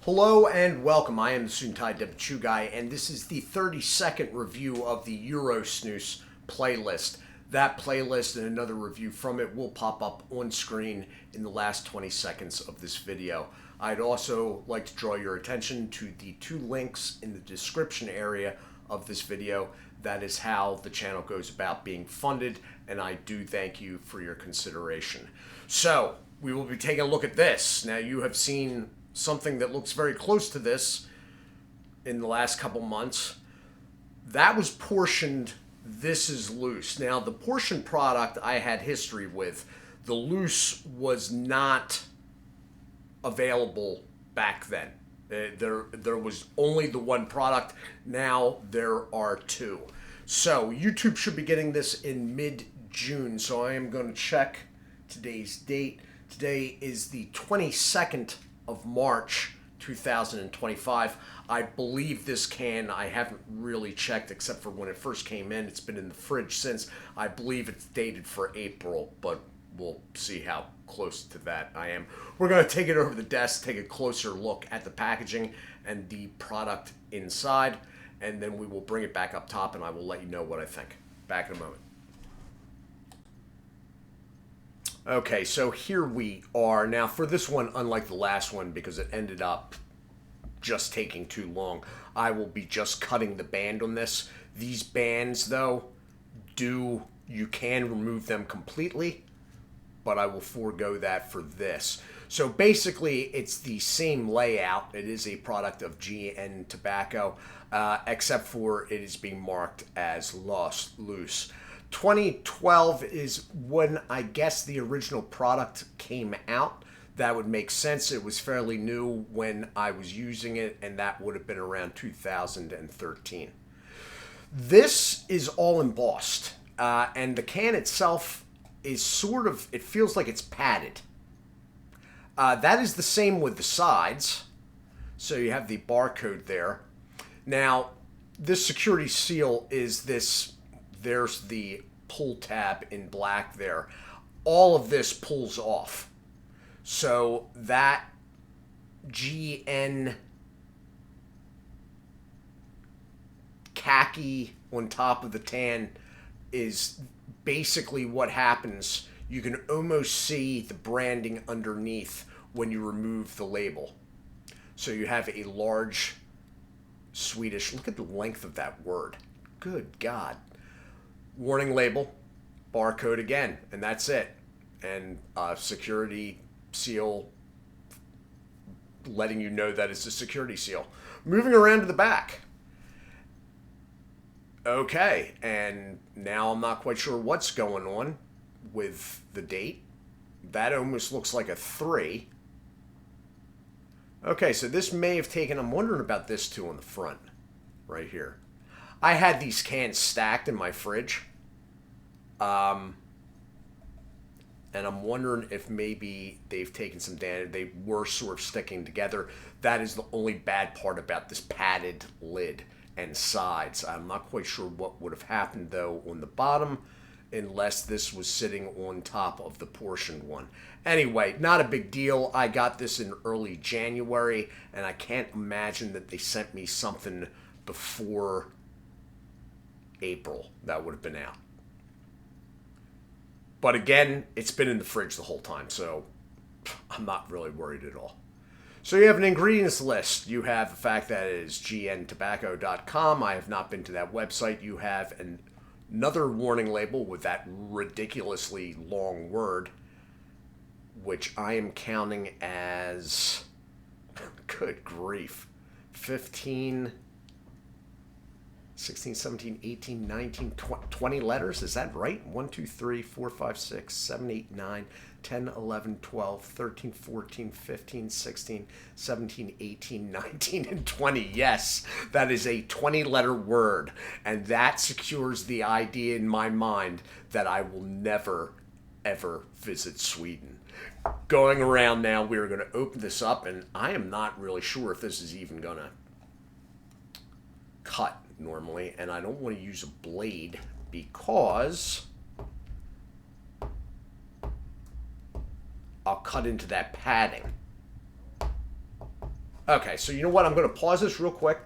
Hello and welcome. I am the Suit&Tie Dip&ChewGuy, and this is the 32nd review of the Euro Snus playlist. That playlist and another review from it will pop up on screen in the last 20 seconds of this video. I'd also like to draw your attention to the two links in the description area of this video. That is how the channel goes about being funded, and I do thank you for your consideration. So, we will be taking a look at this. Now, you have seen something that looks very close to this in the last couple months. That was portioned. This is loose. Now, the portion product I had history with. The loose was not available back then. There was only the one product. Now there are two. So YouTube should be getting this in mid-June. So I am going to check today's date. Today is the 22nd of March 2025. I believe this can, I haven't really checked except for when it first came in. It's been in the fridge since. I believe it's dated for April, but we'll see how close to that I am. We're going to take it over the desk, take a closer look at the packaging and the product inside, and then we will bring it back up top and I will let you know what I think. Back in a moment. Okay, so here we are. Now, for this one, unlike the last one, because it ended up just taking too long, I will be just cutting the band on this. These bands, though, you can remove them completely, but I will forego that for this. So basically, it's the same layout. It is a product of GN Tobacco, except for it is being marked as loose. 2012 is when I guess the original product came out. That would make sense. It was fairly new when I was using it, and that would have been around 2013. This is all embossed, and the can itself is sort of, it feels like it's padded. That is the same with the sides. So you have the barcode there. Now, this security seal is this. There's the pull tab in black there. All of this pulls off. So that GN khaki on top of the tan is basically what happens. You can almost see the branding underneath when you remove the label. So you have a large Swedish, look at the length of that word. Good God. Warning label, barcode again, and that's it. And security seal letting you know that it's a security seal. Moving around to the back. Okay, and now I'm not quite sure what's going on with the date. That almost looks like a 3. Okay, so this may have taken, I'm wondering about this too on the front, right here. I had these cans stacked in my fridge, and I'm wondering if maybe they've taken some damage. They were sort of sticking together. That is the only bad part about this padded lid and sides. I'm not quite sure what would have happened, though, on the bottom, unless this was sitting on top of the portioned one. Anyway, not a big deal. I got this in early January, and I can't imagine that they sent me something before April that would have been out. But again, it's been in the fridge the whole time, so I'm not really worried at all. So you have an ingredients list. You have the fact that it is gntobacco.com. I have not been to that website. You have another warning label with that ridiculously long word, which I am counting as, good grief, 15... 16, 17, 18, 19, 20 letters. Is that right? 1, 2, 3, 4, 5, 6, 7, 8, 9, 10, 11, 12, 13, 14, 15, 16, 17, 18, 19, and 20. Yes, that is a 20-letter word. And that secures the idea in my mind that I will never, ever visit Sweden. Going around now, we're going to open this up, and I am not really sure if this is even going to cut normally, and I don't want to use a blade because I'll cut into that padding. Okay, so you know what? I'm going to pause this real quick.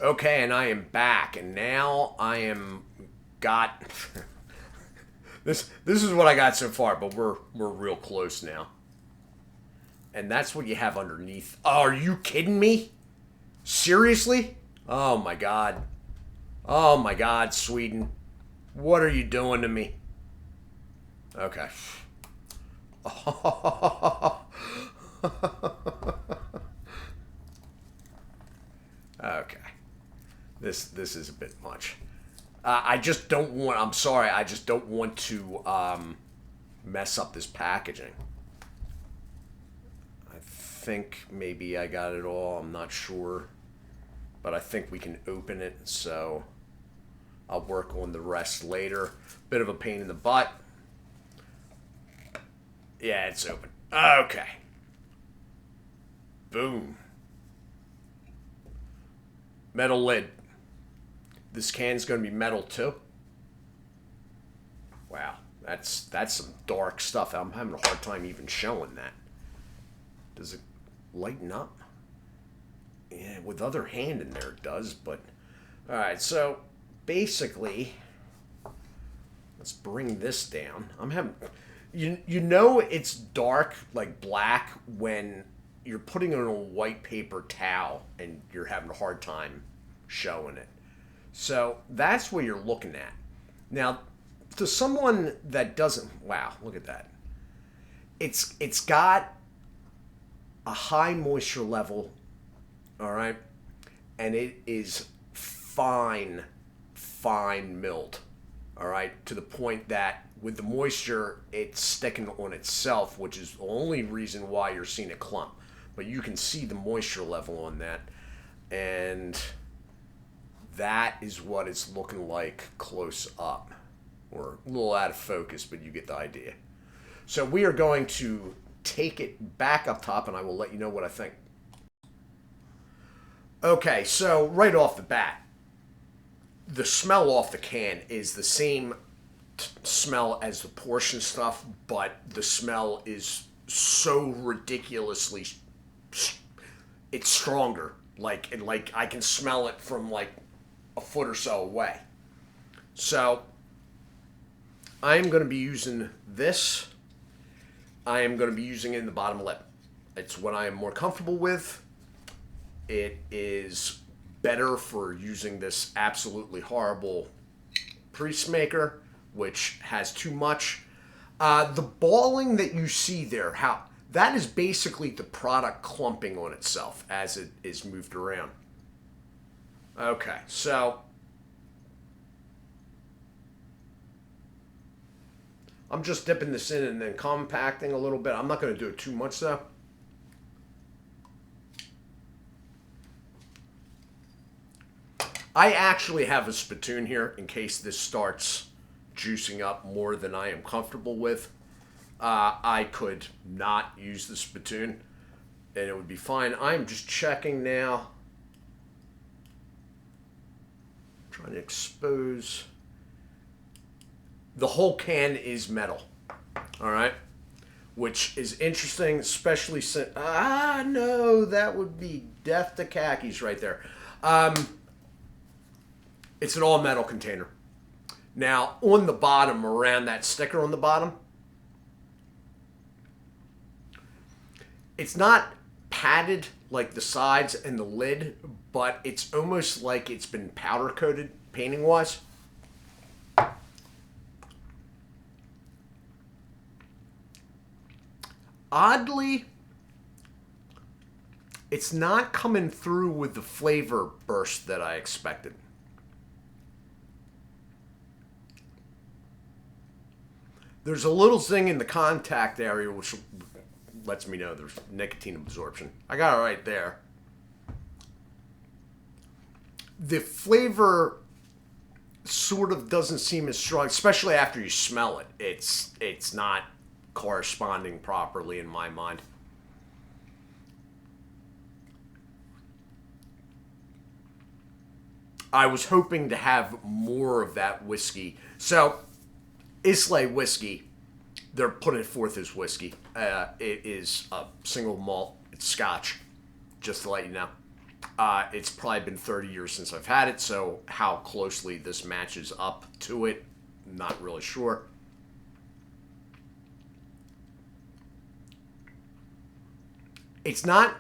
Okay, and I am back, and now I am got this is what I got so far, but we're real close now. And that's what you have underneath. Oh, are you kidding me? Seriously? Oh my god. Oh my god, Sweden. What are you doing to me? Okay. Okay. This is a bit much. I just don't want. I'm sorry. I just don't want to mess up this packaging. I think maybe I got it all. I'm not sure, but I think we can open it. So I'll work on the rest later. Bit of a pain in the butt. Yeah, it's open. Okay. Boom. Metal lid. This can's going to be metal too. Wow, that's some dark stuff. I'm having a hard time even showing that. Does it lighten up? Yeah, with other hand in there it does, but all right, so basically let's bring this down. I'm having you know it's dark like black when you're putting it on a white paper towel and you're having a hard time showing it. So that's what you're looking at. Now, to someone that doesn't, wow, look at that. It's got a high moisture level, all right, and it is fine milled, all right, to the point that with the moisture, it's sticking on itself, which is the only reason why you're seeing a clump. But you can see the moisture level on that, and that is what it's looking like close up. We're a little out of focus, but you get the idea. So we are going to take it back up top, and I will let you know what I think. Okay, so right off the bat, the smell off the can is the same smell as the portion stuff, but the smell is so ridiculously, it's stronger. Like I can smell it from like a foot or so away. So I'm going to be using this. I am going to be using it in the bottom lip. It's what I am more comfortable with. It is better for using this absolutely horrible priest maker, which has too much. The balling that you see there, that is basically the product clumping on itself as it is moved around. Okay, so I'm just dipping this in and then compacting a little bit. I'm not going to do it too much though. I actually have a spittoon here in case this starts juicing up more than I am comfortable with. I could not use the spittoon and it would be fine. I'm just checking now. Trying to expose. The whole can is metal. All right. Which is interesting, especially since, no, that would be death to khakis right there. It's an all metal container. Now, on the bottom, around that sticker on the bottom, it's not padded like the sides and the lid, but it's almost like it's been powder coated painting wise. Oddly, it's not coming through with the flavor burst that I expected. There's a little zing in the contact area, which lets me know there's nicotine absorption. I got it right there. The flavor sort of doesn't seem as strong, especially after you smell it. It's not corresponding properly in my mind. I was hoping to have more of that whiskey. So, Islay whiskey, they're putting it forth as whiskey. It is a single malt. It's Scotch. just to let you know. It's probably been 30 years since I've had it, so how closely this matches up to it, not really sure. It's not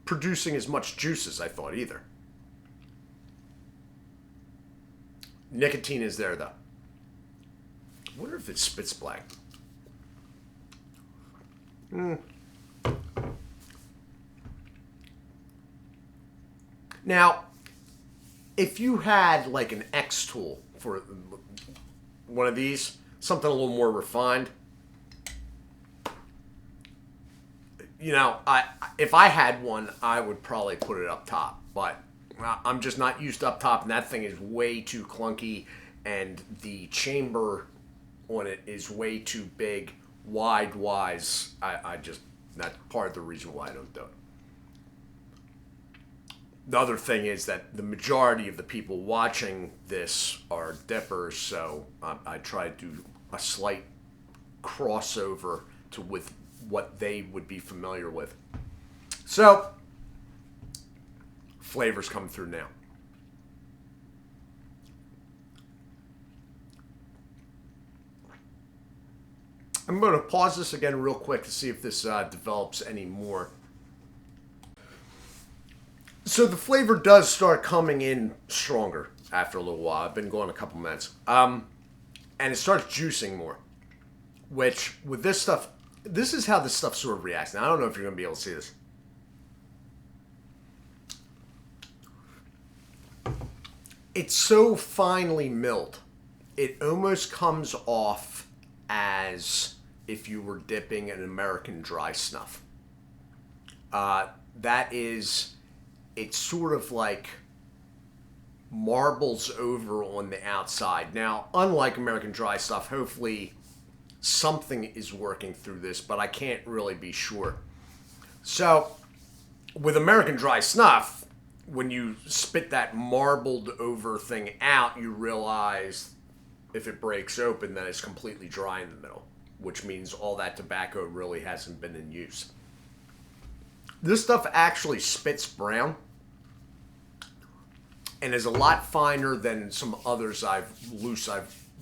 producing as much juice as I thought either. Nicotine is there, though. I wonder if it spits black. Now, if you had like an X tool for one of these, something a little more refined, you know, if I had one, I would probably put it up top. But I'm just not used to up top, and that thing is way too clunky, and the chamber on it is way too big, wide-wise. I just, that's part of the reason why I don't do it. The other thing is that the majority of the people watching this are dippers, so I try to do a slight crossover to with what they would be familiar with. So, flavors come through now. I'm going to pause this again real quick to see if this develops any more. So the flavor does start coming in stronger after a little while. I've been going a couple minutes. And it starts juicing more. Which, with this stuff, this is how this stuff sort of reacts. Now, I don't know if you're going to be able to see this. It's so finely milled. It almost comes off as if you were dipping an American dry snuff. It's sort of like marbles over on the outside. Now, unlike American dry stuff, hopefully something is working through this, but I can't really be sure. So, with American dry snuff, when you spit that marbled over thing out, you realize if it breaks open that it's completely dry in the middle, which means all that tobacco really hasn't been in use. This stuff actually spits brown and is a lot finer than some others I've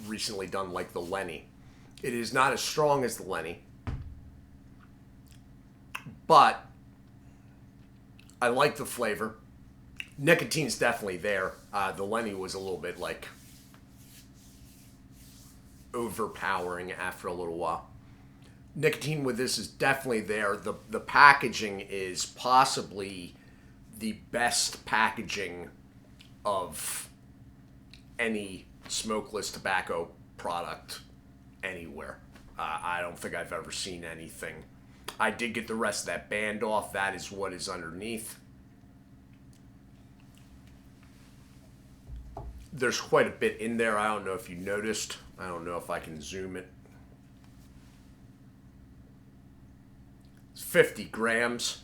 recently done, like the Lenny. It is not as strong as the Lenny, but I like the flavor. Nicotine's definitely there. The Lenny was a little bit like overpowering after a little while. Nicotine with this is definitely there. The packaging is possibly the best packaging of any smokeless tobacco product anywhere. I don't think I've ever seen anything. I did get the rest of that band off. That is what is underneath. There's quite a bit in there. I don't know if you noticed. I don't know if I can zoom it. It's 50 grams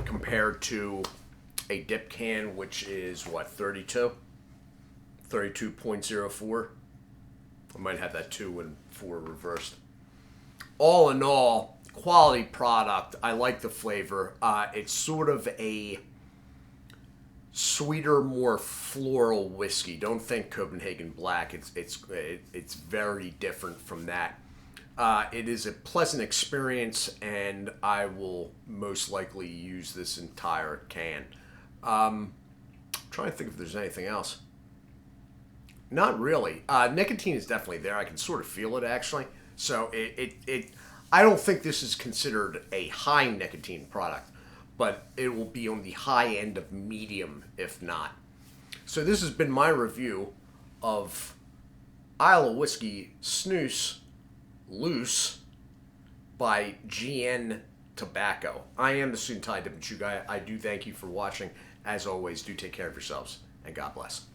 compared to a dip can, which is what, 32? 32.04. I might have that 2 and 4 reversed. All in all, quality product. I like the flavor. It's sort of a sweeter, more floral whiskey. Don't think Copenhagen Black. It's very different from that. It is a pleasant experience, and I will most likely use this entire can. I'm trying to think if there's anything else. Not really. Nicotine is definitely there. I can sort of feel it, actually. So I don't think this is considered a high nicotine product, but it will be on the high end of medium, if not. So this has been my review of Islay Whiskey Snus Loose by GN Tobacco. I am the Suit&Tie Dip&ChewGuy. I do thank you for watching. As always, do take care of yourselves, and God bless.